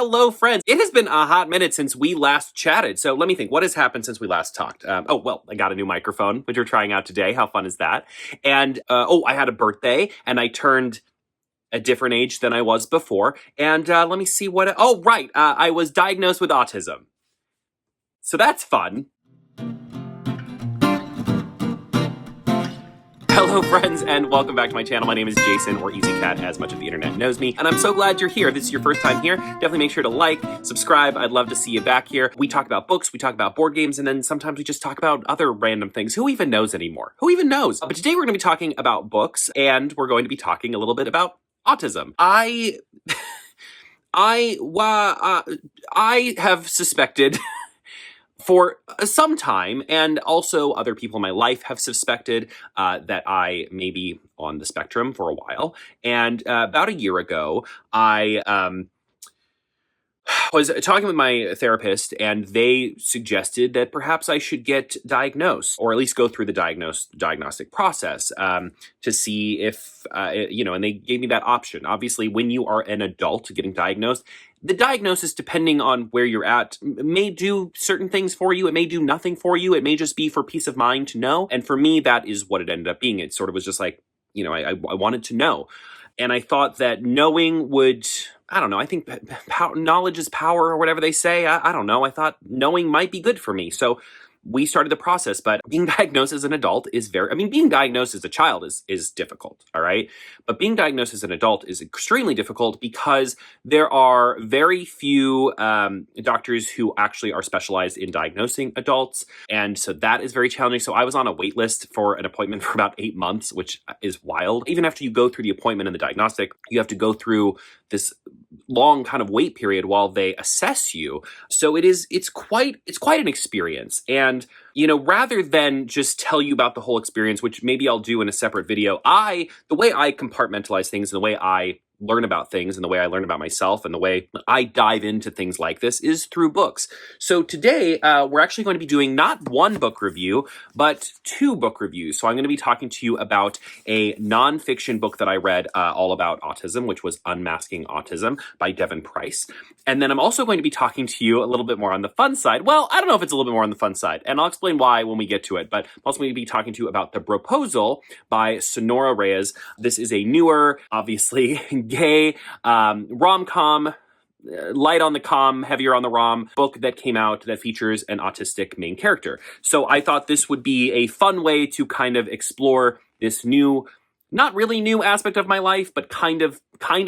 Hello, friends. It has been a hot minute since we last chatted. So let me think. What has happened since we last talked? Well, I got a new microphone, which we're trying out today. How fun is that? And, I had a birthday, and I turned a different age than I was before. And let me see what... I was diagnosed with autism. So that's fun. Hello, friends, and welcome back to my channel. My name is Jason, or Easy Cat, as much of the internet knows me, and I'm so glad you're here. If this is your first time here, definitely make sure to like, subscribe. I'd love to see you back here. We talk about books, we talk about board games, and then sometimes we just talk about other random things. Who even knows anymore? Who even knows? But today we're going to be talking about books, and we're going to be talking a little bit about autism. I have suspected for some time, and also other people in my life have suspected that I may be on the spectrum for a while. And about a year ago, I was talking with my therapist, and they suggested that perhaps I should get diagnosed, or at least go through the diagnostic process to see if, and they gave me that option. Obviously, when you are an adult getting diagnosed, the diagnosis, depending on where you're at, may do certain things for you. It may do nothing for you. It may just be for peace of mind to know. And for me, that is what it ended up being. It sort of was just like, I wanted to know. And I thought that knowing would, I don't know, I think knowledge is power, or whatever they say. I don't know. I thought knowing might be good for me. So we started the process, but being diagnosed as an adult is being diagnosed as a child is difficult, all right? But being diagnosed as an adult is extremely difficult because there are very few doctors who actually are specialized in diagnosing adults. And so that is very challenging. So I was on a wait list for an appointment for about 8 months, which is wild. Even after you go through the appointment and the diagnostic, you have to go through this long kind of wait period while they assess you. So it's quite an experience. And, rather than just tell you about the whole experience, which maybe I'll do in a separate video, the way I compartmentalize things and the way I learn about things and the way I learn about myself and the way I dive into things like this is through books. So today, we're actually going to be doing not one book review, but 2 book reviews. So I'm going to be talking to you about a nonfiction book that I read all about autism, which was Unmasking Autism by Devin Price. And then I'm also going to be talking to you a little bit more on the fun side. Well, I don't know if it's a little bit more on the fun side, and I'll explain why when we get to it, but I'm also going to be talking to you about The Broposal by Sonora Reyes. This is a newer, obviously, gay rom-com, light on the com, heavier on the rom book that came out that features an autistic main character. So I thought this would be a fun way to kind of explore this new, not really new aspect of my life, but kind of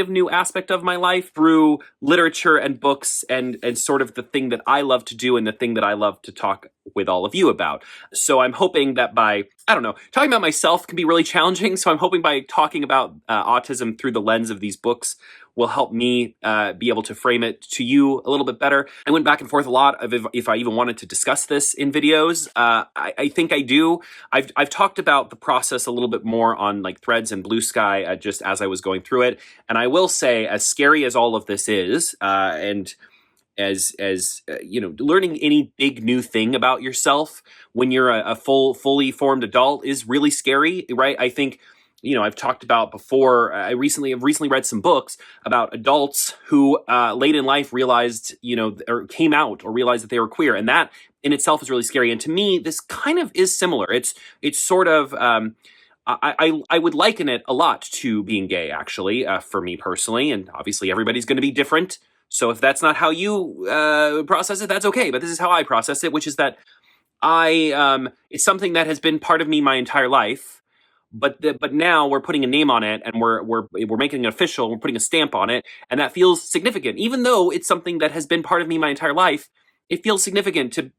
new aspect of my life through literature and books and sort of the thing that I love to do and the thing that I love to talk with all of you about. So I'm hoping that by, talking about myself can be really challenging. So I'm hoping by talking about autism through the lens of these books will help me be able to frame it to you a little bit better. I went back and forth a lot of if I even wanted to discuss this in videos. I think I do. I've talked about the process a little bit more on like Threads and Blue Sky just as I was going through it. And I will say, as scary as all of this is, and as learning any big new thing about yourself when you're a fully formed adult is really scary, right? I think, I've talked about before, I've recently read some books about adults who late in life realized, or came out or realized that they were queer. And that in itself is really scary. And to me, this kind of is similar. It's sort of, I would liken it a lot to being gay, actually, for me personally. And obviously everybody's going to be different. So if that's not how you process it, that's okay. But this is how I process it, which is that it's something that has been part of me my entire life. But now we're putting a name on it, and we're making it official. We're putting a stamp on it, and that feels significant. Even though it's something that has been part of me my entire life, it feels significant to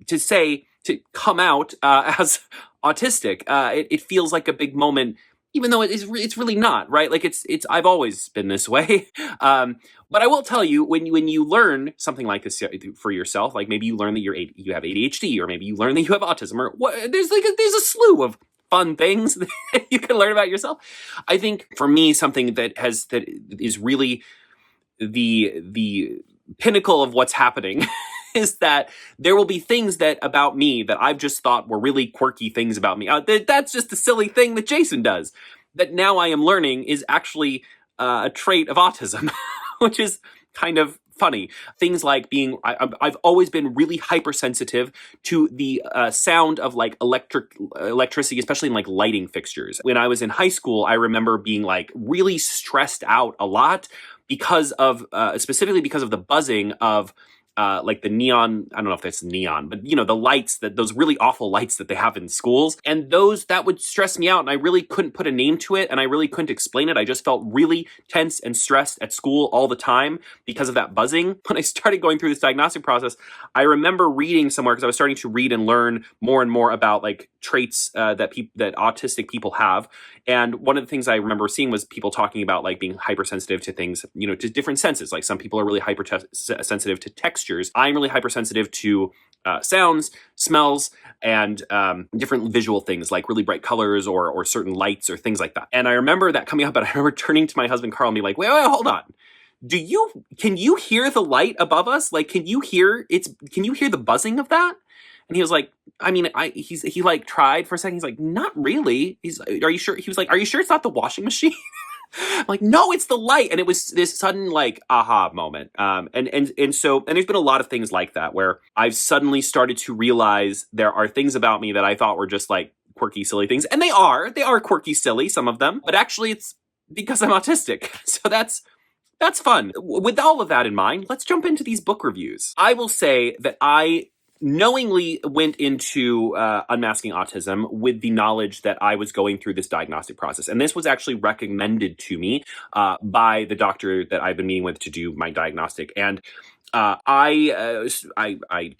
come out as autistic. It feels like a big moment, even though it's really not, right? Like it's I've always been this way. But I will tell you, when you learn something like this for yourself, like maybe you learn that you have ADHD, or maybe you learn that you have autism, or there's a slew of fun things that you can learn about yourself. I think for me, something that is really the pinnacle of what's happening is that there will be things about me that I've just thought were really quirky things about me. That's just a silly thing that Jason does, that now I am learning is actually a trait of autism, which is kind of funny. Things like I've always been really hypersensitive to the sound of like electricity, especially in like lighting fixtures. When I was in high school, I remember being like really stressed out a lot because of specifically because of the buzzing of like the neon, I don't know if that's neon, but you know, the lights, those really awful lights that they have in schools. And that would stress me out. And I really couldn't put a name to it. And I really couldn't explain it. I just felt really tense and stressed at school all the time because of that buzzing. When I started going through this diagnostic process, I remember reading somewhere, because I was starting to read and learn more and more about like traits that autistic people have. And one of the things I remember seeing was people talking about like being hypersensitive to things, you know, to different senses. Like some people are really hypersensitive to textures. I'm really hypersensitive to sounds, smells, and different visual things like really bright colors or certain lights or things like that. And I remember that coming up, but I remember turning to my husband, Carl, and being like, wait, hold on. Can you hear the light above us? Like, can you hear the buzzing of that? And he was like, I mean, he like tried for a second. He's like, not really. Are you sure? He was like, are you sure it's not the washing machine? I'm like, no, it's the light. And it was this sudden like aha moment. And so there's been a lot of things like that where I've suddenly started to realize there are things about me that I thought were just like quirky, silly things. And they are quirky, silly, some of them, but actually it's because I'm autistic. So that's fun. With all of that in mind, let's jump into these book reviews. I will say that I knowingly went into Unmasking Autism with the knowledge that I was going through this diagnostic process. And this was actually recommended to me by the doctor that I've been meeting with to do my diagnostic. And I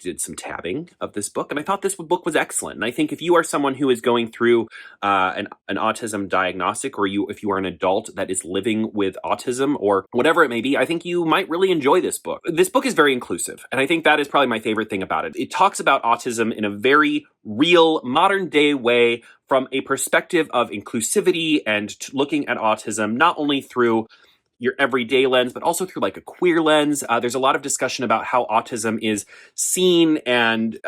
did some tabbing of this book, and I thought this book was excellent. And I think if you are someone who is going through an autism diagnostic, or if you are an adult that is living with autism or whatever it may be, I think you might really enjoy this book. This book is very inclusive, and I think that is probably my favorite thing about it. It talks about autism in a very real, modern day way from a perspective of inclusivity and looking at autism not only through your everyday lens, but also through like a queer lens. There's a lot of discussion about how autism is seen and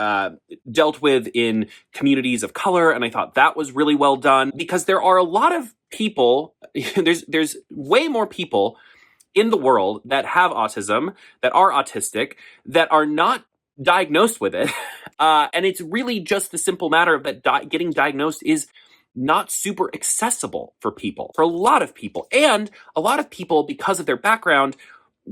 dealt with in communities of color. And I thought that was really well done, because there are a lot of people, there's way more people in the world that have autism, that are autistic, that are not diagnosed with it. And it's really just the simple matter of that getting diagnosed is not super accessible for a lot of people. And a lot of people, because of their background,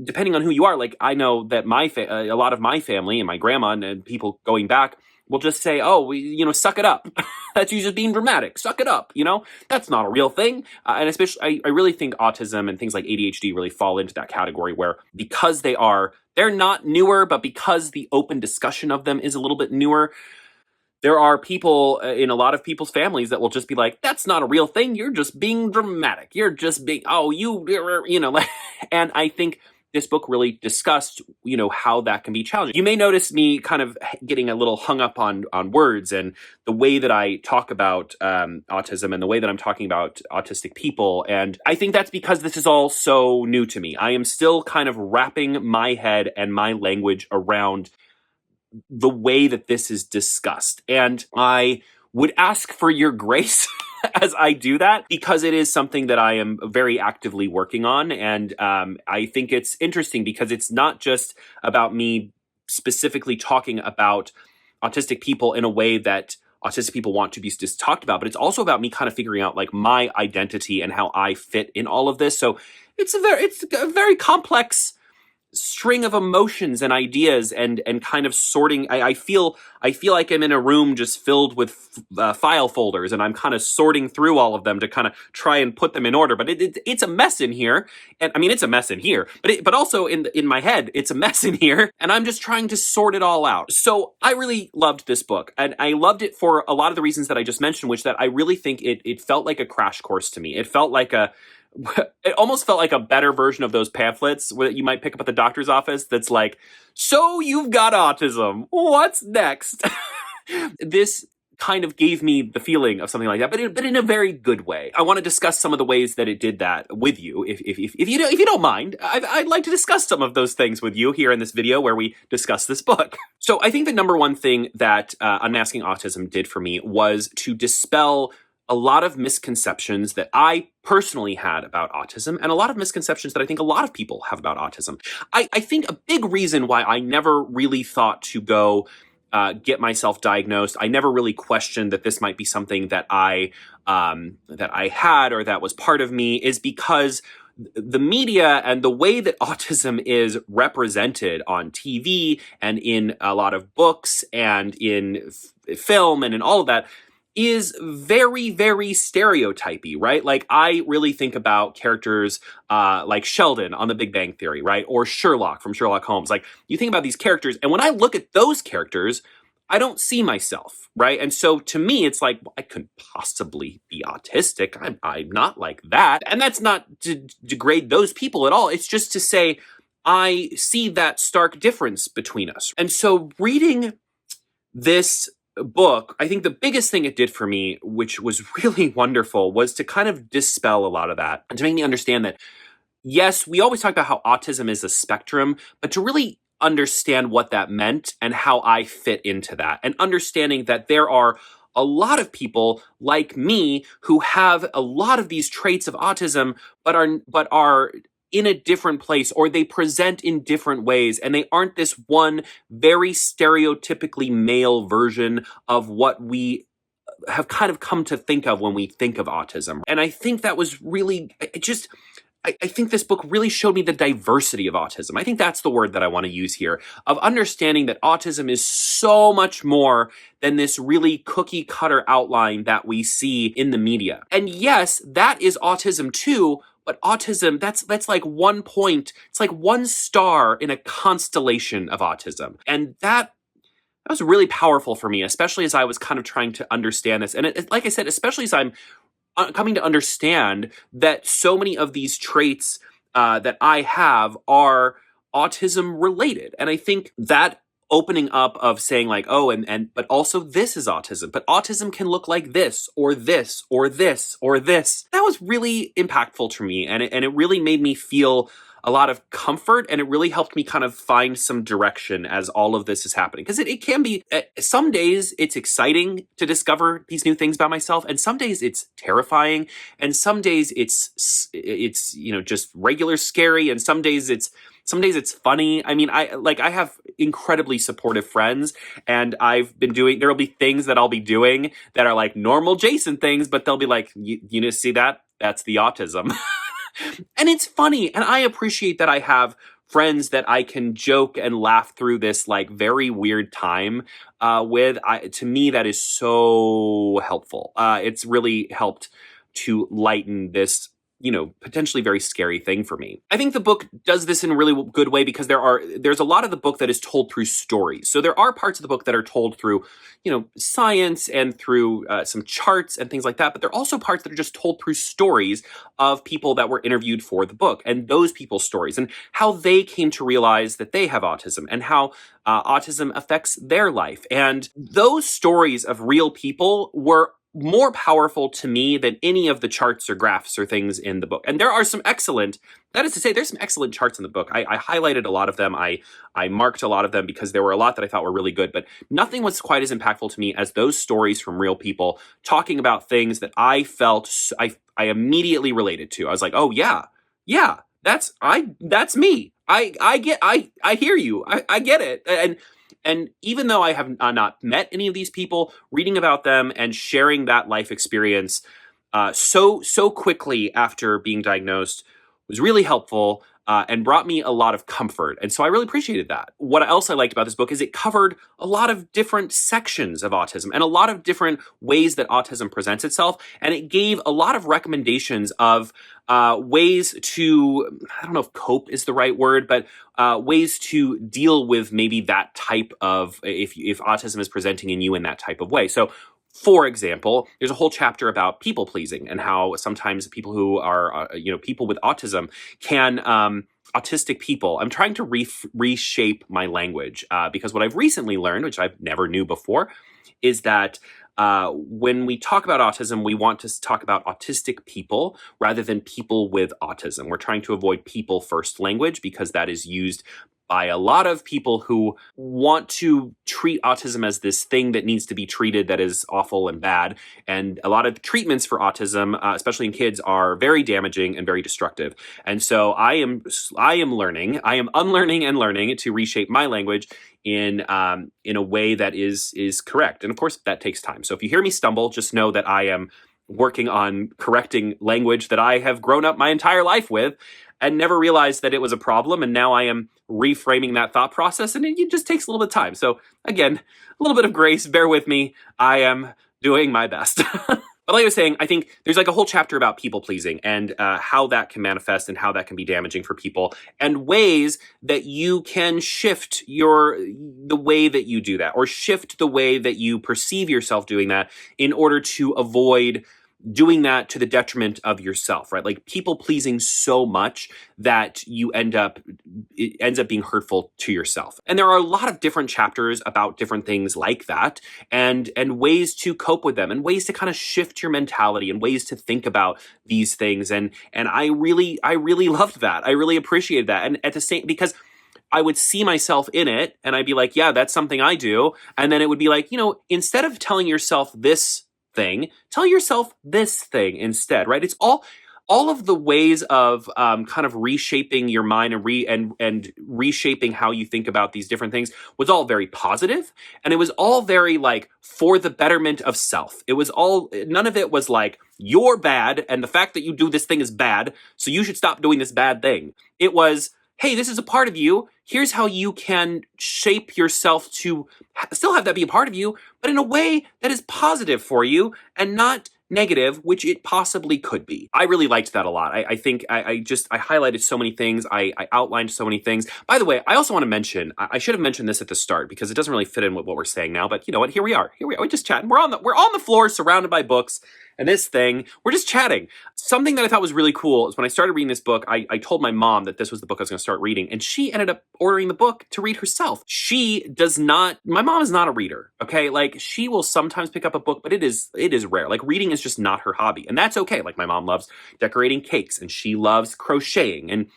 depending on who you are, like I know that a lot of my family and my grandma and people going back will just say, oh, suck it up. That's you just being dramatic. Suck it up. That's not a real thing. And especially, I really think autism and things like ADHD really fall into that category where, because they're not newer, but because the open discussion of them is a little bit newer, there are people in a lot of people's families that will just be like, that's not a real thing. You're just being dramatic. You're just being, and I think this book really discussed, how that can be challenging. You may notice me kind of getting a little hung up on words and the way that I talk about autism and the way that I'm talking about autistic people. And I think that's because this is all so new to me. I am still kind of wrapping my head and my language around the way that this is discussed. And I would ask for your grace as I do that, because it is something that I am very actively working on. And I think it's interesting because it's not just about me specifically talking about autistic people in a way that autistic people want to be just talked about, but it's also about me kind of figuring out like my identity and how I fit in all of this. So it's a very complex string of emotions and ideas and kind of sorting. I feel like I'm in a room just filled with file folders, and I'm kind of sorting through all of them to kind of try and put them in order. But it's a mess in here, and I mean it's a mess in here, but also in my head it's a mess in here, and I'm just trying to sort it all out. So I really loved this book, and I loved it for a lot of the reasons that I just mentioned, which that I really think it felt like a crash course to me. It almost felt like a better version of those pamphlets that you might pick up at the doctor's office that's like, so you've got autism, what's next? This kind of gave me the feeling of something like that, but in a very good way. I want to discuss some of the ways that it did that with you. If you don't mind, I'd like to discuss some of those things with you here in this video where we discuss this book. So I think the number one thing that Unmasking Autism did for me was to dispel a lot of misconceptions that I personally had about autism, and a lot of misconceptions that I think a lot of people have about autism. I think a big reason why I never really thought to go get myself diagnosed, I never really questioned that this might be something that I had or that was part of me, is because the media and the way that autism is represented on TV and in a lot of books and in film and in all of that is very, very stereotypy, right? Like, I really think about characters like Sheldon on The Big Bang Theory, right? Or Sherlock from Sherlock Holmes. Like, you think about these characters, and when I look at those characters, I don't see myself, right? And so to me, it's like, well, I couldn't possibly be autistic. I'm not like that. And that's not to degrade those people at all. It's just to say, I see that stark difference between us. And so reading this book, I think the biggest thing it did for me, which was really wonderful, was to kind of dispel a lot of that and to make me understand that, yes, we always talk about how autism is a spectrum, but to really understand what that meant and how I fit into that, and understanding that there are a lot of people like me who have a lot of these traits of autism, but are in a different place, or they present in different ways, and they aren't this one very stereotypically male version of what we have kind of come to think of when we think of autism. And I think that was really, I think this book really showed me the diversity of autism. I think that's the word that I want to use here, of understanding that autism is so much more than this really cookie cutter outline that we see in the media. And yes, that is autism too, but autism, that's like one point, it's like one star in a constellation of autism. And that was really powerful for me, especially as I was kind of trying to understand this. And like I said, especially as I'm coming to understand that so many of these traits that I have are autism related. And I think that opening up of saying like, oh, and but also this is autism, but autism can look like this or this or this or this. That was really impactful to me. And it really made me feel a lot of comfort, and it really helped me kind of find some direction as all of this is happening. Because it can be, some days it's exciting to discover these new things about myself, and some days it's terrifying, and some days it's just regular scary, and some days it's funny. I mean, I have incredibly supportive friends, and there'll be things that I'll be doing that are like normal Jason things, but they'll be like, you know, see that? That's the autism. And it's funny, and I appreciate that I have friends that I can joke and laugh through this like very weird time with. To me, that is so helpful. It's really helped to lighten this, potentially very scary thing for me. I think the book does this in a really good way because there's a lot of the book that is told through stories. So there are parts of the book that are told through, science and through some charts and things like that. But there are also parts that are just told through stories of people that were interviewed for the book, and those people's stories and how they came to realize that they have autism and how autism affects their life. And those stories of real people were more powerful to me than any of the charts or graphs or things in the book. And there are some excellent, that is to say, there's some excellent charts in the book. I highlighted a lot of them. I marked a lot of them because there were a lot that I thought were really good, but nothing was quite as impactful to me as those stories from real people talking about things that I felt I immediately related to. I was like, oh yeah, that's me. I hear you. I get it. And even though I have not met any of these people, reading about them and sharing that life experience so quickly after being diagnosed was really helpful and brought me a lot of comfort. And so I really appreciated that. What else I liked about this book is it covered a lot of different sections of autism and a lot of different ways that autism presents itself. And it gave a lot of recommendations of ways to, I don't know if cope is the right word, but ways to deal with maybe that type of, if autism is presenting in you in that type of way. So for example, there's a whole chapter about people pleasing and how sometimes people who are, people with autism can, autistic people. I'm trying to reshape my language because what I've recently learned, which I never knew before, is that when we talk about autism, we want to talk about autistic people rather than people with autism. We're trying to avoid people first language because that is used by a lot of people who want to treat autism as this thing that needs to be treated that is awful and bad. And a lot of treatments for autism, especially in kids, are very damaging and very destructive. And so I am learning, I am unlearning and learning to reshape my language in a way that is correct. And of course, that takes time. So if you hear me stumble, just know that I am working on correcting language that I have grown up my entire life with and never realized that it was a problem. And now I am reframing that thought process, and it just takes a little bit of time. So again, a little bit of grace, bear with me. I am doing my best. But like I was saying, I think there's like a whole chapter about people pleasing and how that can manifest and how that can be damaging for people, and ways that you can shift the way that you do that, or shift the way that you perceive yourself doing that, in order to avoid doing that to the detriment of yourself, right? Like people pleasing so much that it ends up being hurtful to yourself. And there are a lot of different chapters about different things like that, and ways to cope with them, and ways to kind of shift your mentality, and ways to think about these things. And I really loved that. I really appreciated that. And at the same, because I would see myself in it and I'd be like, yeah, that's something I do. And then it would be like, instead of telling yourself this thing, tell yourself this thing instead, right? It's all of the ways of kind of reshaping your mind and reshaping how you think about these different things was all very positive, and it was all very like for the betterment of self. It was all, none of it was like you're bad and the fact that you do this thing is bad, so you should stop doing this bad thing. It was, hey, this is a part of you. Here's how you can shape yourself to still have that be a part of you, but in a way that is positive for you and not negative, which it possibly could be. I really liked that a lot. I think I highlighted so many things. I outlined so many things. By the way, I also want to mention, I should have mentioned this at the start because it doesn't really fit in with what we're saying now, but you know what? Here we are. We're just chatting. We're on the floor surrounded by books and this thing. We're just chatting. Something that I thought was really cool is when I started reading this book, I told my mom that this was the book I was going to start reading, and she ended up ordering the book to read herself. My mom is not a reader, okay? Like, she will sometimes pick up a book, but it is rare. Like, reading is just not her hobby, and that's okay. Like, my mom loves decorating cakes, and she loves crocheting, and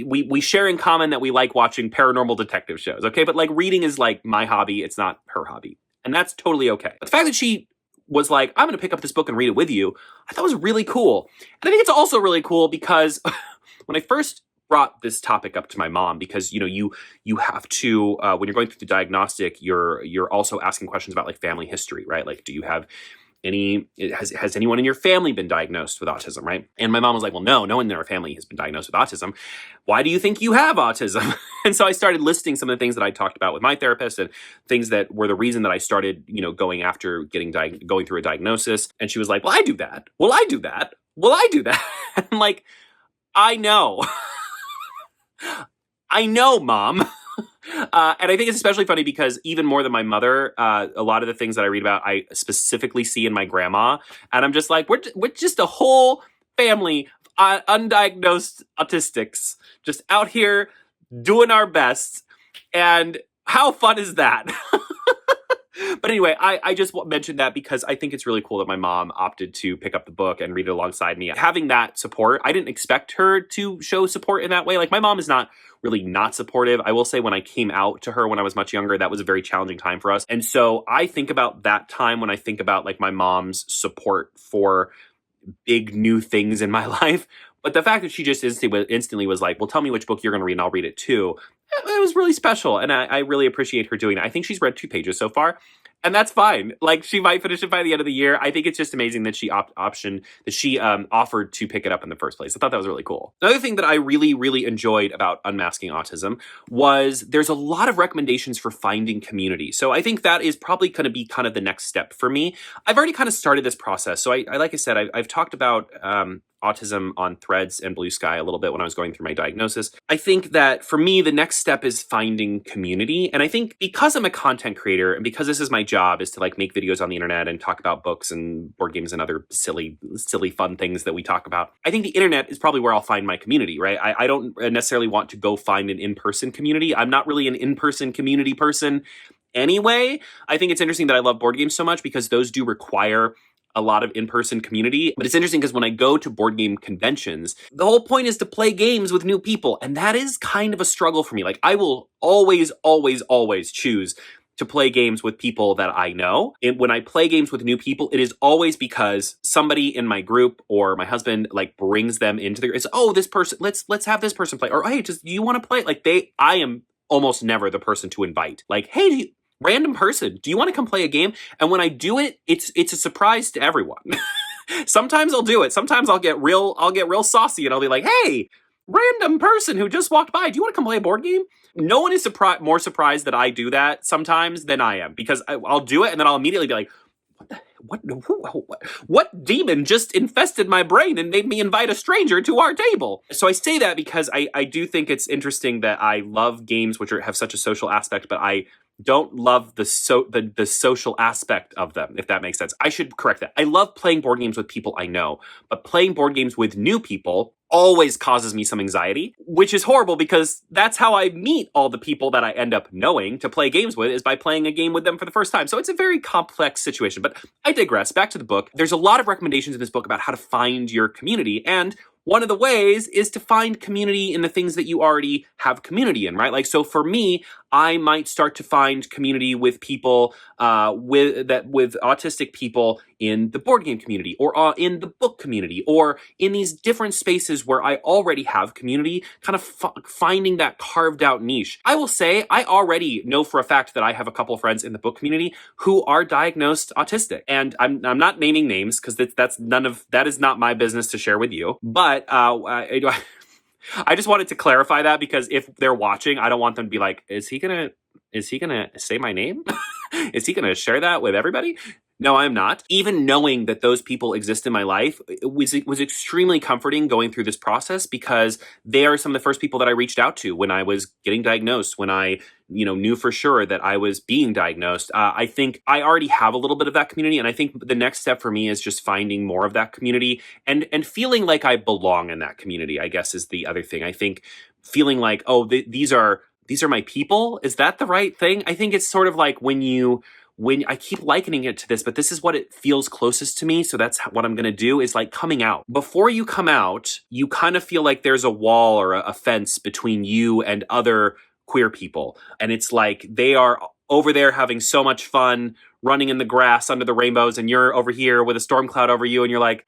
we share in common that we like watching paranormal detective shows, okay? But, like, reading is, like, my hobby. It's not her hobby, and that's totally okay. But the fact that she was like, I'm going to pick up this book and read it with you, I thought was really cool. And I think it's also really cool because when I first brought this topic up to my mom, because you have to when you're going through the diagnostic, you're also asking questions about like family history, right? Like, do you have has anyone in your family been diagnosed with autism, right? And my mom was like, well, no one in our family has been diagnosed with autism. Why do you think you have autism? And so I started listing some of the things that I talked about with my therapist and things that were the reason that I started, going after going through a diagnosis. And she was like, well, I do that. Well, I do that. Well, I do that. And I'm like, I know. I know, Mom. And I think it's especially funny because even more than my mother, a lot of the things that I read about, I specifically see in my grandma. And I'm just like, we're just a whole family of undiagnosed autistics just out here doing our best. And how fun is that? But anyway, I just mentioned that because I think it's really cool that my mom opted to pick up the book and read it alongside me. Having that support, I didn't expect her to show support in that way. Like, my mom is not really not supportive. I will say when I came out to her when I was much younger, that was a very challenging time for us. And so I think about that time when I think about like my mom's support for big new things in my life. But the fact that she just instantly was like, well, tell me which book you're going to read and I'll read it too. It was really special. And I really appreciate her doing that. I think she's read 2 pages so far. And that's fine. Like, she might finish it by the end of the year. I think it's just amazing that she offered to pick it up in the first place. I thought that was really cool. Another thing that I really, really enjoyed about Unmasking Autism was there's a lot of recommendations for finding community. So I think that is probably going to be kind of the next step for me. I've already kind of started this process. So I like I said, I've talked about autism on Threads and Blue Sky a little bit when I was going through my diagnosis. I think that for me, the next step is finding community. And I think because I'm a content creator and because this is my job, is to like make videos on the internet and talk about books and board games and other silly fun things that we talk about, I think the internet is probably where I'll find my community, right? I don't necessarily want to go find an in-person community. I'm not really an in-person community person anyway. I think it's interesting that I love board games so much because those do require a lot of in-person community. But it's interesting because when I go to board game conventions, the whole point is to play games with new people. And that is kind of a struggle for me. Like, I will always, always, always choose to play games with people that I know. And when I play games with new people, it is always because somebody in my group or my husband like brings them into the, it's, oh, this person, let's have this person play. Or, hey, just, do you want to play? Like, I am almost never the person to invite. Like, hey, random person, do you want to come play a game? And when I do it, it's a surprise to everyone. Sometimes I'll do it. Sometimes I'll get real saucy and I'll be like, hey, random person who just walked by, do you want to come play a board game? No one is more surprised that I do that sometimes than I am, because I'll do it and then I'll immediately be like, what demon just infested my brain and made me invite a stranger to our table? So I say that because I do think it's interesting that I love games which have such a social aspect, but I don't love the social aspect of them, if that makes sense. I should correct that. I love playing board games with people I know, but playing board games with new people always causes me some anxiety, which is horrible because that's how I meet all the people that I end up knowing to play games with, is by playing a game with them for the first time. So it's a very complex situation, but I digress. Back to the book. There's a lot of recommendations in this book about how to find your community, and one of the ways is to find community in the things that you already have community in, right? Like, so for me, I might start to find community with people, with autistic people in the board game community, or in the book community, or in these different spaces where I already have community, kind of finding that carved out niche. I will say, I already know for a fact that I have a couple of friends in the book community who are diagnosed autistic, and I'm not naming names because that is not my business to share with you, but I just wanted to clarify that, because if they're watching, I don't want them to be like, is he gonna say my name? Is he gonna share that with everybody? No, I'm not. Even knowing that those people exist in my life, it was extremely comforting going through this process, because they are some of the first people that I reached out to when I was getting diagnosed, when I knew for sure that I was being diagnosed. I think I already have a little bit of that community, and I think the next step for me is just finding more of that community and feeling like I belong in that community, I guess, is the other thing. I think feeling like, oh, these are my people. Is that the right thing? I think it's sort of like when I keep likening it to this, but this is what it feels closest to me. So that's what I'm going to do, is like coming out. Before you come out, you kind of feel like there's a wall or a fence between you and other queer people. And it's like they are over there having so much fun running in the grass under the rainbows, and you're over here with a storm cloud over you, and you're like,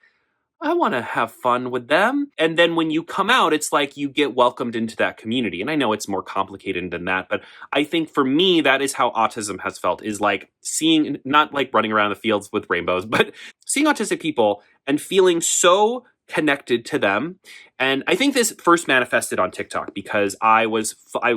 I want to have fun with them. And then when you come out, it's like you get welcomed into that community. And I know it's more complicated than that, but I think for me, that is how autism has felt, is like seeing, not like running around the fields with rainbows, but seeing autistic people and feeling so connected to them. And I think this first manifested on TikTok because I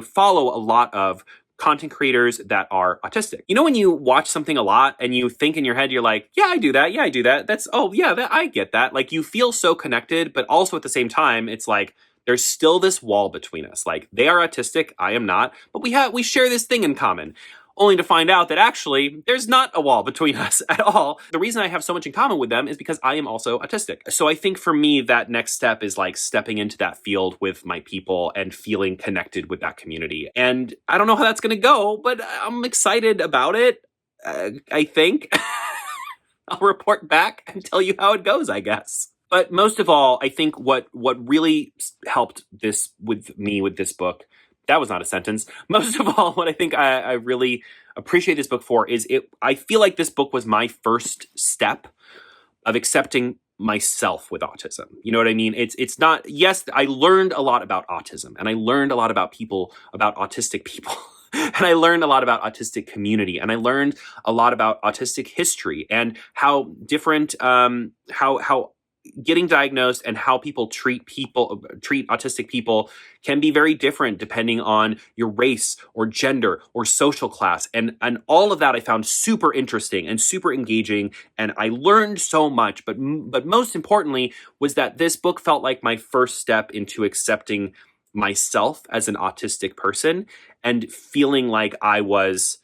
follow a lot of content creators that are autistic. You know, when you watch something a lot and you think in your head, you're like, yeah, I do that. Yeah, I do that. I get that. Like, you feel so connected, but also at the same time, it's like, there's still this wall between us. Like, they are autistic, I am not, but we share this thing in common. Only to find out that actually there's not a wall between us at all. The reason I have so much in common with them is because I am also autistic. So I think for me, that next step is like stepping into that field with my people and feeling connected with that community. And I don't know how that's going to go, but I'm excited about it. I think I'll report back and tell you how it goes, I guess. But most of all, I think what really helped this with this book, that was not a sentence. Most of all, what I think I really appreciate this book for is I feel like this book was my first step of accepting myself with autism. You know what I mean? It's not, yes, I learned a lot about autism, and I learned a lot about autistic people. And I learned a lot about autistic community, and I learned a lot about autistic history and how different, how getting diagnosed and how people treat autistic people can be very different depending on your race or gender or social class. And all of that I found super interesting and super engaging. And I learned so much, but most importantly was that this book felt like my first step into accepting myself as an autistic person and feeling like I was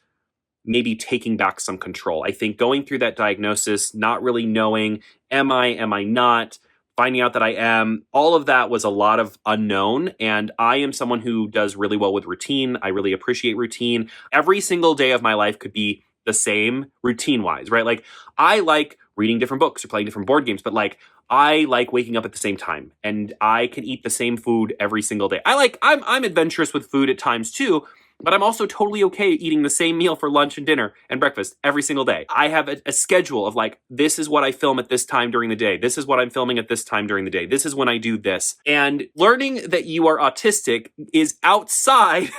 maybe taking back some control. I think going through that diagnosis, not really knowing, am I not, finding out that I am, all of that was a lot of unknown. And I am someone who does really well with routine. I really appreciate routine. Every single day of my life could be the same routine-wise, right? Like, I like reading different books or playing different board games, but like I like waking up at the same time and I can eat the same food every single day. I'm adventurous with food at times too, but I'm also totally okay eating the same meal for lunch and dinner and breakfast every single day. I have a schedule of like, this is what I film at this time during the day. This is what I'm filming at this time during the day. This is when I do this. And learning that you are autistic is outside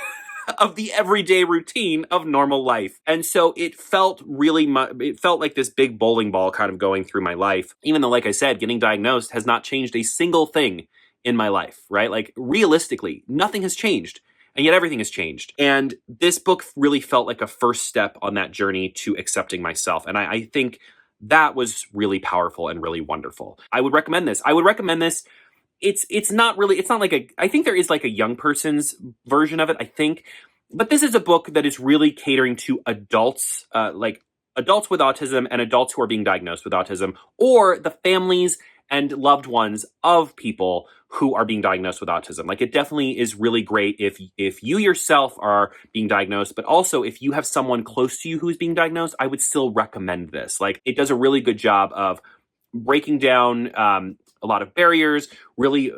of the everyday routine of normal life. And so it felt it felt like this big bowling ball kind of going through my life, even though, like I said, getting diagnosed has not changed a single thing in my life, right? Like realistically, nothing has changed. And yet everything has changed. And this book really felt like a first step on that journey to accepting myself. And I think that was really powerful and really wonderful. I would recommend this. It's not like I think there is like a young person's version of it, I think. But this is a book that is really catering to adults, like adults with autism and adults who are being diagnosed with autism, or the families and loved ones of people who are being diagnosed with autism. Like it definitely is really great if you yourself are being diagnosed, but also if you have someone close to you who's being diagnosed, I would still recommend this. Like it does a really good job of breaking down a lot of barriers, really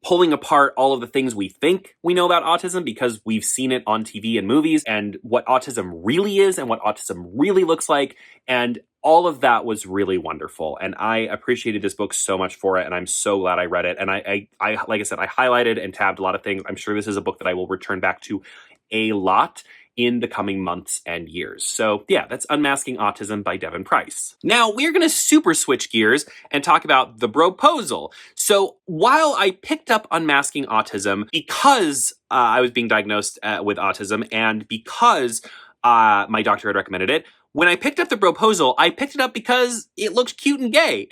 pulling apart all of the things we think we know about autism because we've seen it on TV and movies, and what autism really is and what autism really looks like. And all of that was really wonderful. And I appreciated this book so much for it. And I'm so glad I read it. And I like I said, I highlighted and tabbed a lot of things. I'm sure this is a book that I will return back to a lot in the coming months and years. So yeah, that's Unmasking Autism by Devin Price. Now we're going to super switch gears and talk about the Broposal. So while I picked up Unmasking Autism because I was being diagnosed with autism and because my doctor had recommended it, when I picked up the Broposal, I picked it up because it looked cute and gay.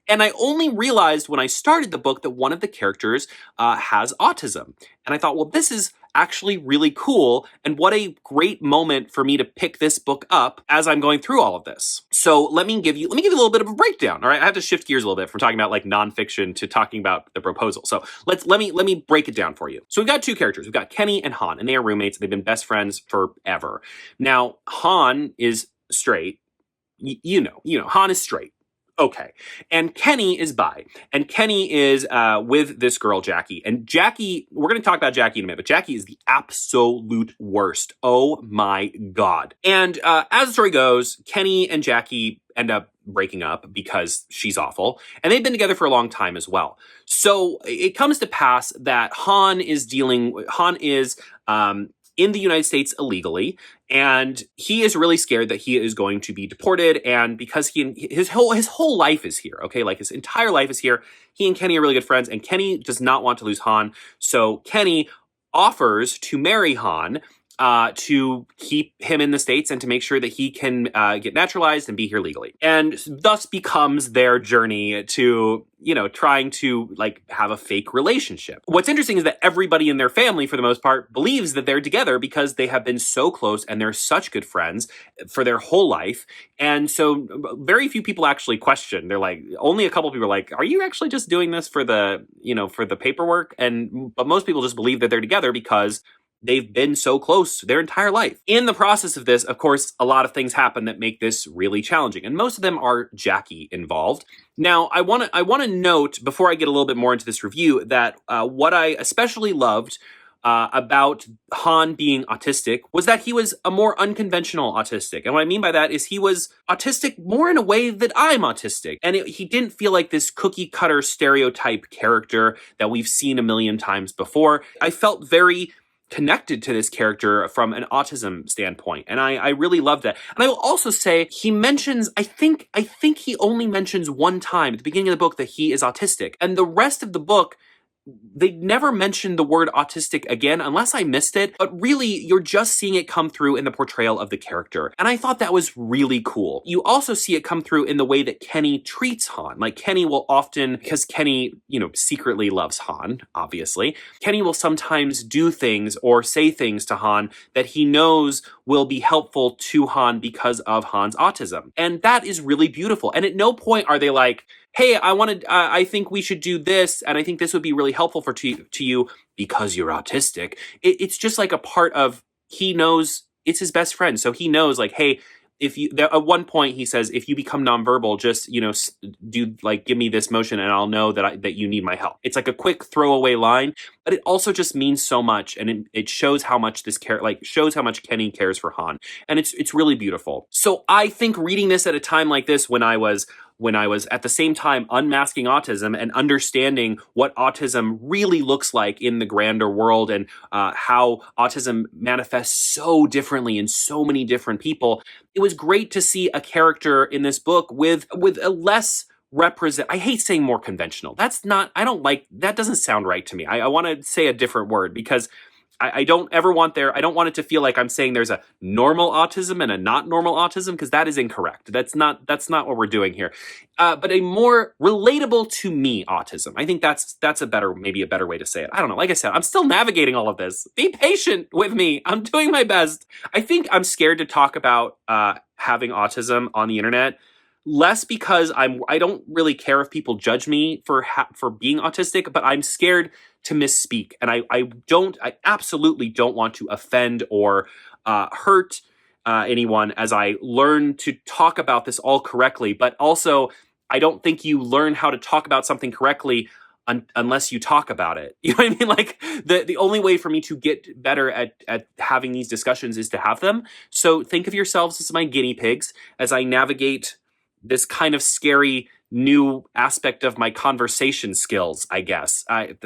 And I only realized when I started the book that one of the characters has autism. And I thought, well, this is actually really cool. And what a great moment for me to pick this book up as I'm going through all of this. So let me give you a little bit of a breakdown. All right. I have to shift gears a little bit from talking about like nonfiction to talking about the Broposal. So let me break it down for you. So we've got two characters. We've got Kenny and Han, and they are roommates. They've been best friends forever. Now, Han is straight. You know, Han is straight. Okay. And Kenny is bi. And Kenny is with this girl, Jackie. And Jackie, we're going to talk about Jackie in a minute, but Jackie is the absolute worst. Oh my God. And as the story goes, Kenny and Jackie end up breaking up because she's awful. And they've been together for a long time as well. So it comes to pass that Han is in the United States illegally, and he is really scared that he is going to be deported. And because his whole life is here, okay, like his entire life is here. He and Kenny are really good friends, and Kenny does not want to lose Han. So Kenny offers to marry Han to keep him in the States and to make sure that he can get naturalized and be here legally. And thus becomes their journey to, trying to like have a fake relationship. What's interesting is that everybody in their family, for the most part, believes that they're together because they have been so close and they're such good friends for their whole life. And so very few people actually question. They're like, only a couple people are like, are you actually just doing this for the paperwork? But most people just believe that they're together because they've been so close their entire life. In the process of this, of course, a lot of things happen that make this really challenging, and most of them are Jackie involved. Now, I want to note, before I get a little bit more into this review, that what I especially loved about Han being autistic was that he was a more unconventional autistic. And what I mean by that is he was autistic more in a way that I'm autistic. And he didn't feel like this cookie cutter stereotype character that we've seen a million times before. I felt very connected to this character from an autism standpoint. And I really loved that. And I will also say he mentions, I think he only mentions one time at the beginning of the book that he is autistic. And the rest of the book, they never mentioned the word autistic again, unless I missed it. But really, you're just seeing it come through in the portrayal of the character. And I thought that was really cool. You also see it come through in the way that Kenny treats Han. Like Kenny will often, because Kenny, secretly loves Han, obviously. Kenny will sometimes do things or say things to Han that he knows will be helpful to Han because of Han's autism. And that is really beautiful. And at no point are they like, hey, I think we should do this, and I think this would be really helpful to you because you're autistic. It's just like a part of, he knows it's his best friend. So he knows like, hey, at one point he says, if you become nonverbal, just, do like, give me this motion and I'll know that you need my help. It's like a quick throwaway line, but it also just means so much. And it shows how much shows how much Kenny cares for Han. And it's really beautiful. So I think reading this at a time like this, when I was at the same time unmasking autism and understanding what autism really looks like in the grander world, and how autism manifests so differently in so many different people, it was great to see a character in this book with a less I hate saying more conventional. I don't like, that doesn't sound right to me. I want to say a different word, because I don't ever want I don't want it to feel like I'm saying there's a normal autism and a not normal autism, because that is incorrect. That's not what we're doing here. But a more relatable to me autism. I think that's maybe a better way to say it. I don't know. Like I said, I'm still navigating all of this. Be patient with me. I'm doing my best. I think I'm scared to talk about having autism on the internet. Less because I don't really care if people judge me for being autistic, but I'm scared to misspeak, and I absolutely don't want to offend or hurt anyone as I learn to talk about this all correctly. But also, I don't think you learn how to talk about something correctly unless you talk about it. You know what I mean? Like, the only way for me to get better at having these discussions is to have them. So think of yourselves as my guinea pigs as I navigate this kind of scary new aspect of my conversation skills, I guess.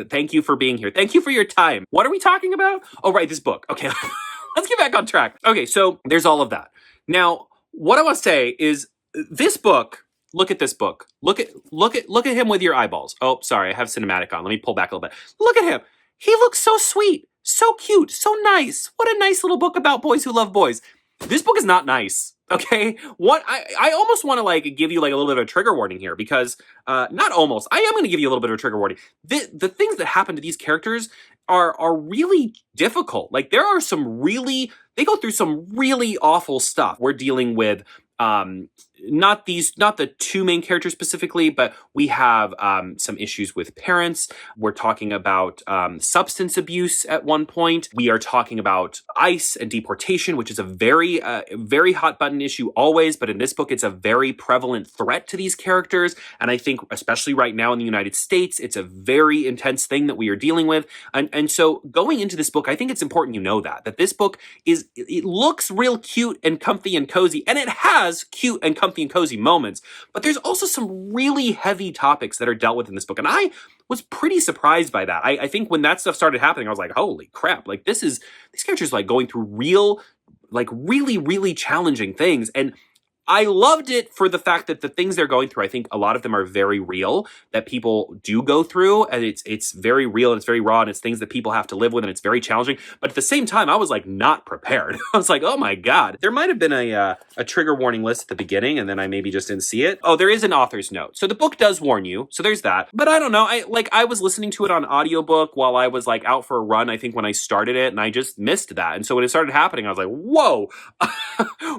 Thank you for being here. Thank you for your time. What are we talking about? Oh, right, this book. Okay, let's get back on track. Okay, so there's all of that. Now, what I want to say is this book, look at this book. Look at him with your eyeballs. Oh, sorry, I have cinematic on. Let me pull back a little bit. Look at him. He looks so sweet, so cute, so nice. What a nice little book about boys who love boys. This book is not nice. Okay, what I almost want to like give you like a little bit of a trigger warning here, because not almost, I am going to give you a little bit of a trigger warning. The things that happen to these characters are really difficult. Like, they go through some really awful stuff. We're dealing with not the two main characters specifically, but we have some issues with parents. We're talking about substance abuse at one point. We are talking about ICE and deportation, which is a very hot button issue always, but in this book, it's a very prevalent threat to these characters. And I think, especially right now in the United States, it's a very intense thing that we are dealing with. And so going into this book, I think it's important you know that this book it looks real cute and comfy and cozy, and it has cute and comfy and cozy moments, but there's also some really heavy topics that are dealt with in this book, and I was pretty surprised by that. I think when that stuff started happening, I was like, holy crap, like these characters like going through real, like really, really challenging things, and I loved it for the fact that the things they're going through, I think a lot of them are very real, that people do go through, and it's very real, and it's very raw, and it's things that people have to live with, and it's very challenging. But at the same time, I was like not prepared. I was like, oh my God. There might have been a trigger warning list at the beginning, and then I maybe just didn't see it. Oh, there is an author's note. So the book does warn you. So there's that. But I don't know. I was listening to it on audiobook while I was like out for a run, I think, when I started it, and I just missed that. And so when it started happening, I was like, whoa,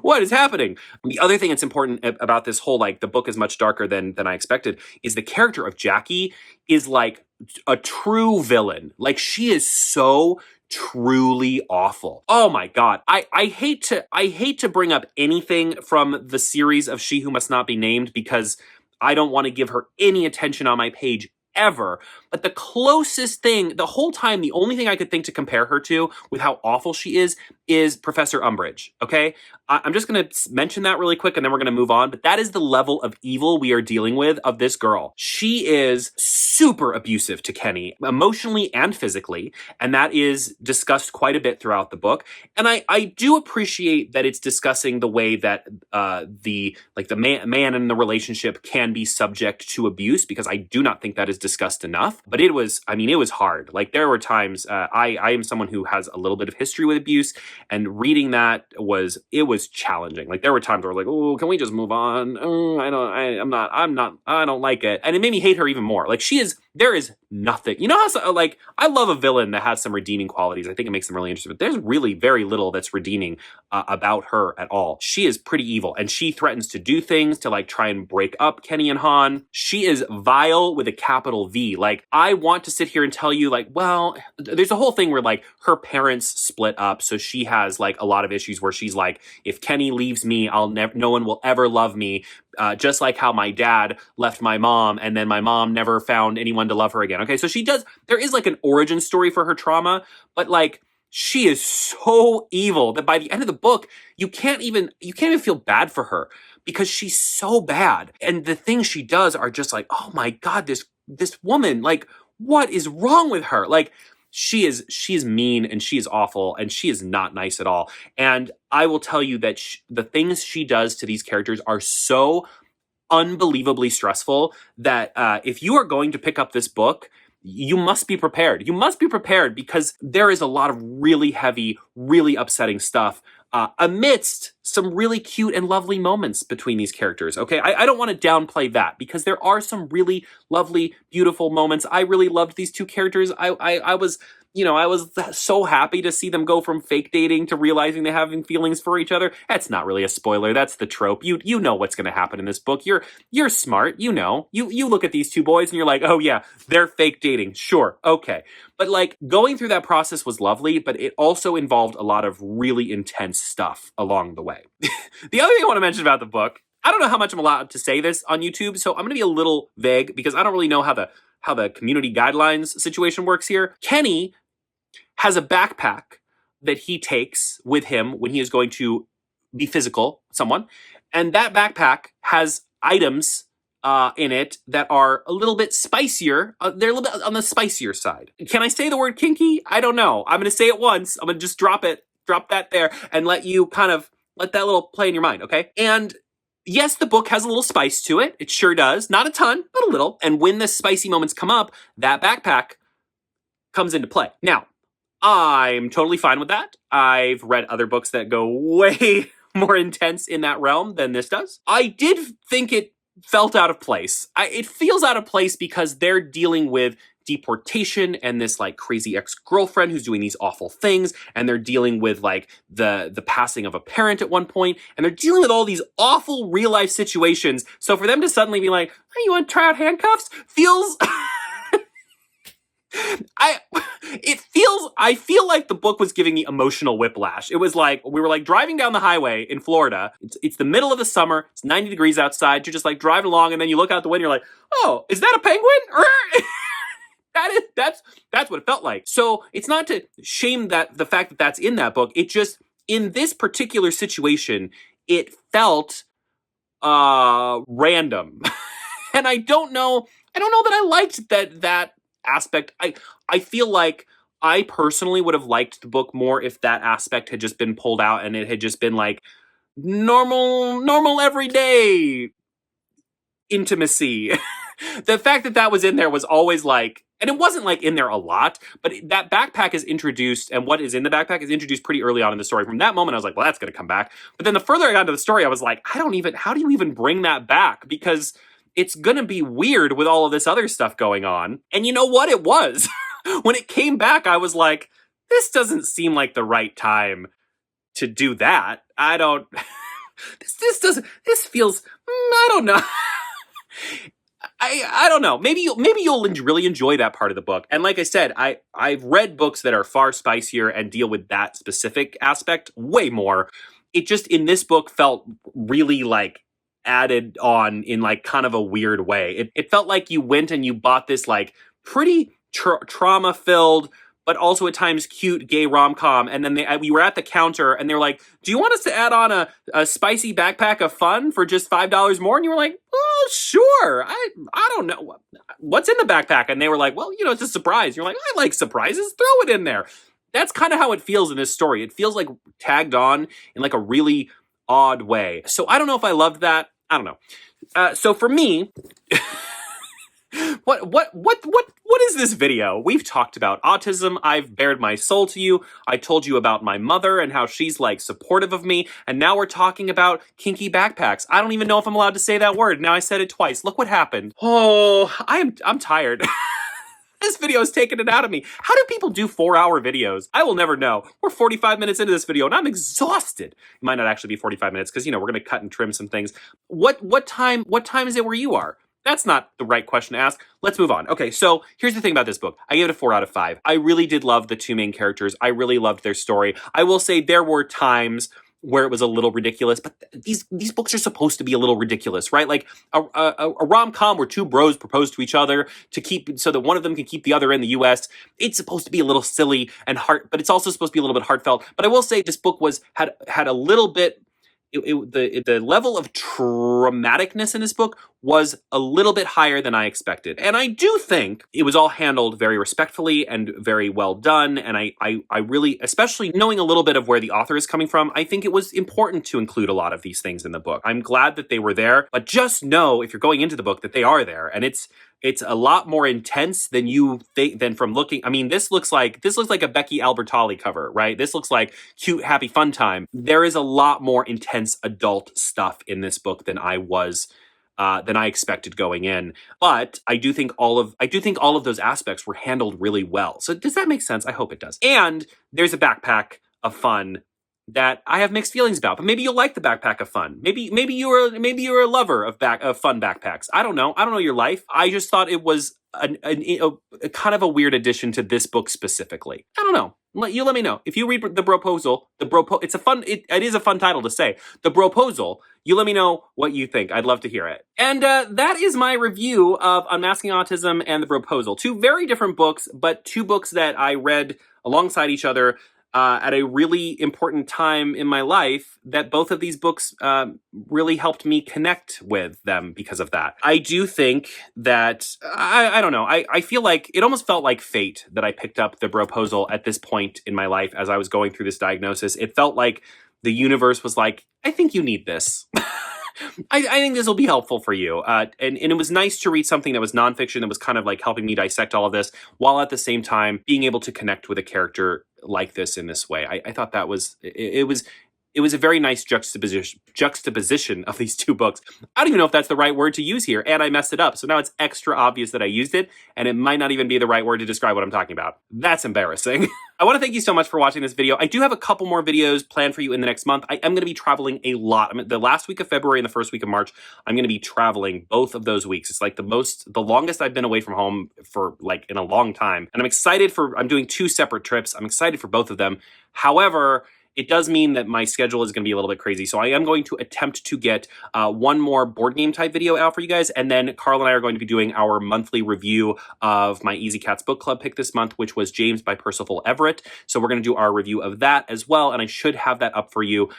what is happening? The other thing that's important about this whole, like, the book is much darker than I expected, is the character of Jackie is like a true villain. Like, she is so truly awful. Oh my God. I hate to bring up anything from the series of She Who Must Not Be Named, because I don't want to give her any attention on my page ever. But the closest thing, the whole time, the only thing I could think to compare her to with how awful she is Professor Umbridge, okay? I'm just going to mention that really quick, and then we're going to move on. But that is the level of evil we are dealing with of this girl. She is super abusive to Kenny, emotionally and physically, and that is discussed quite a bit throughout the book. And I do appreciate that it's discussing the way that the man in the relationship can be subject to abuse, because I do not think that is discussed enough. But it was hard. Like, there were times, I am someone who has a little bit of history with abuse, and reading that was challenging. Like, there were times where I was like, oh, can we just move on? Oh, I don't like it. And it made me hate her even more. Like, she is there is nothing. You know how, like, I love a villain that has some redeeming qualities. I think it makes them really interesting, but there's really very little that's redeeming about her at all. She is pretty evil, and she threatens to do things to, like, try and break up Kenny and Han. She is vile with a capital V. Like, I want to sit here and tell you, like, well, there's a whole thing where, like, her parents split up, so she has, like, a lot of issues where she's like, if Kenny leaves me, no one will ever love me. Just like how my dad left my mom, and then my mom never found anyone to love her again. Okay, so there is, like, an origin story for her trauma, but, like, she is so evil that by the end of the book, you can't even feel bad for her because she's so bad. And the things she does are just like, oh my God, this woman, like, what is wrong with her? Like, she's mean, and she is awful, and she is not nice at all. And I will tell you that the things she does to these characters are so unbelievably stressful that if you are going to pick up this book, you must be prepared. You must be prepared because there is a lot of really heavy, really upsetting stuff amidst some really cute and lovely moments between these characters. Okay, I don't want to downplay that because there are some really lovely, beautiful moments. I really loved these two characters. I was so happy to see them go from fake dating to realizing they're having feelings for each other. That's not really a spoiler. That's the trope. You know what's going to happen in this book. You're smart. You know. You look at these two boys and you're like, oh yeah, they're fake dating. Sure, okay. But, like, going through that process was lovely, but it also involved a lot of really intense stuff along the way. The other thing I want to mention about the book, I don't know how much I'm allowed to say this on YouTube, so I'm going to be a little vague because I don't really know how the community guidelines situation works here. Kenny has a backpack that he takes with him when he is going to be physical with someone, and that backpack has items in it that are a little bit spicier. They're a little bit on the spicier side. Can I say the word kinky? I don't know. I'm going to say it once. I'm going to just drop that there and let that little play in your mind, okay? And yes, the book has a little spice to it. It sure does. Not a ton, but a little. And when the spicy moments come up, that backpack comes into play. Now, I'm totally fine with that. I've read other books that go way more intense in that realm than this does. I did think it felt out of place. It feels out of place because they're dealing with deportation and this, like, crazy ex-girlfriend who's doing these awful things, and they're dealing with, like, the passing of a parent at one point, and they're dealing with all these awful real-life situations. So for them to suddenly be like, hey, you want to try out handcuffs? Feels... I feel like the book was giving me emotional whiplash. It was like, we were, like, driving down the highway in Florida. It's the middle of the summer. It's 90 degrees outside. You're just, like, driving along, and then you look out the window, you're like, oh, is that a penguin? That's what it felt like. So it's not to shame the fact that that's in that book. It just, in this particular situation, it felt random. And I don't know that I liked that aspect. I feel like I personally would have liked the book more if that aspect had just been pulled out and it had just been, like, normal everyday intimacy. The fact that was in there was always like, and it wasn't, like, in there a lot, but that backpack is introduced, and what is in the backpack is introduced pretty early on in the story. From that moment, I was like, well, that's going to come back. But then the further I got into the story, I was like, how do you even bring that back? Because it's going to be weird with all of this other stuff going on. And you know what? It was. When it came back, I was like, this doesn't seem like the right time to do that. I don't... This feels... I don't know. I don't know. Maybe you'll really enjoy that part of the book. And like I said, I've read books that are far spicier and deal with that specific aspect way more. It just, in this book, felt really, like, added on in, like, kind of a weird way. It felt like you went and you bought this, like, pretty trauma-filled, but also at times cute gay rom-com, and then we were at the counter, and they're like, do you want us to add on a spicy backpack of fun for just $5 more? And you were like, oh, sure. I don't know. What's in the backpack? And they were like, well, it's a surprise. You're like, I like surprises. Throw it in there. That's kind of how it feels in this story. It feels like tagged on in, like, a really odd way. So I don't know if I loved that. I don't know. So for me... What is this video? We've talked about autism. I've bared my soul to you. I told you about my mother and how she's, like, supportive of me. And now we're talking about kinky backpacks. I don't even know if I'm allowed to say that word. Now I said it twice. Look what happened. Oh, I'm tired. This video is taking it out of me. How do people do 4-hour videos? I will never know. We're 45 minutes into this video and I'm exhausted. It might not actually be 45 minutes because, you know, we're going to cut and trim some things. What time is it where you are? That's not the right question to ask. Let's move on. Okay, so here's the thing about this book. I gave it a 4 out of 5. I really did love the two main characters. I really loved their story. I will say there were times where it was a little ridiculous, but these books are supposed to be a little ridiculous, right? Like a rom-com where two bros propose to each other so that one of them can keep the other in the US. It's supposed to be a little silly and but it's also supposed to be a little bit heartfelt. But I will say this book had a little bit. The level of dramaticness in this book was a little bit higher than I expected. And I do think it was all handled very respectfully and very well done. And I really, especially knowing a little bit of where the author is coming from, I think it was important to include a lot of these things in the book. I'm glad that they were there, but just know if you're going into the book that they are there. And it's a lot more intense than you think, than from looking. I mean, this looks like a Becky Albertalli cover, right? This looks like cute, happy, fun time. There is a lot more intense adult stuff in this book than I expected going in. But I do think all of those aspects were handled really well. So does that make sense? I hope it does. And there's a backpack of fun that I have mixed feelings about, but maybe you'll like the backpack of fun. Maybe you're a lover of fun backpacks. I don't know your life. I just thought it was a kind of a weird addition to this book specifically. I don't know. You let me know if you read the Broposal. It is a fun title to say. The Broposal. You let me know what you think. I'd love to hear it. And that is my review of Unmasking Autism and the Broposal. Two very different books, but two books that I read alongside each other at a really important time in my life, that both of these books really helped me connect with them because of that. I do think that, I don't know, I feel like it almost felt like fate that I picked up the Broposal at this point in my life as I was going through this diagnosis. It felt like the universe was like, I think you need this. I think this will be helpful for you. And it was nice to read something that was nonfiction that was kind of like helping me dissect all of this, while at the same time being able to connect with a character like this in this way. I thought that it was a very nice juxtaposition of these two books. I don't even know if that's the right word to use here, and I messed it up. So now it's extra obvious that I used it, and it might not even be the right word to describe what I'm talking about. That's embarrassing. I want to thank you so much for watching this video. I do have a couple more videos planned for you in the next month. I am going to be traveling a lot. The last week of February and the first week of March, I'm going to be traveling both of those weeks. It's like the longest I've been away from home for like in a long time. And I'm doing 2 separate trips. I'm excited for both of them. However, it does mean that my schedule is going to be a little bit crazy. So I am going to attempt to get one more board game type video out for you guys. And then Carl and I are going to be doing our monthly review of my Easy Cats book club pick this month, which was James by Percival Everett. So we're going to do our review of that as well. And I should have that up for you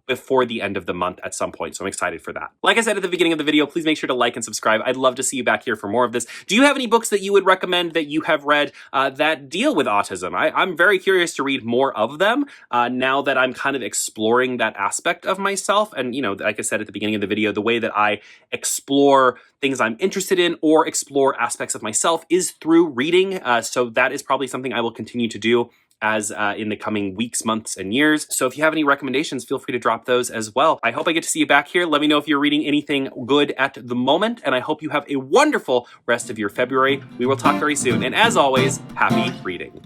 before the end of the month at some point. So I'm excited for that. Like I said at the beginning of the video, please make sure to like and subscribe. I'd love to see you back here for more of this. Do you have any books that you would recommend that you have read that deal with autism? I'm very curious to read more of them now that I'm kind of exploring that aspect of myself. And, you know, like I said at the beginning of the video, the way that I explore things I'm interested in or explore aspects of myself is through reading. So that is probably something I will continue to do as in the coming weeks, months, and years. So if you have any recommendations, feel free to drop those as well. I hope I get to see you back here. Let me know if you're reading anything good at the moment, and I hope you have a wonderful rest of your February. We will talk very soon. And as always, happy reading.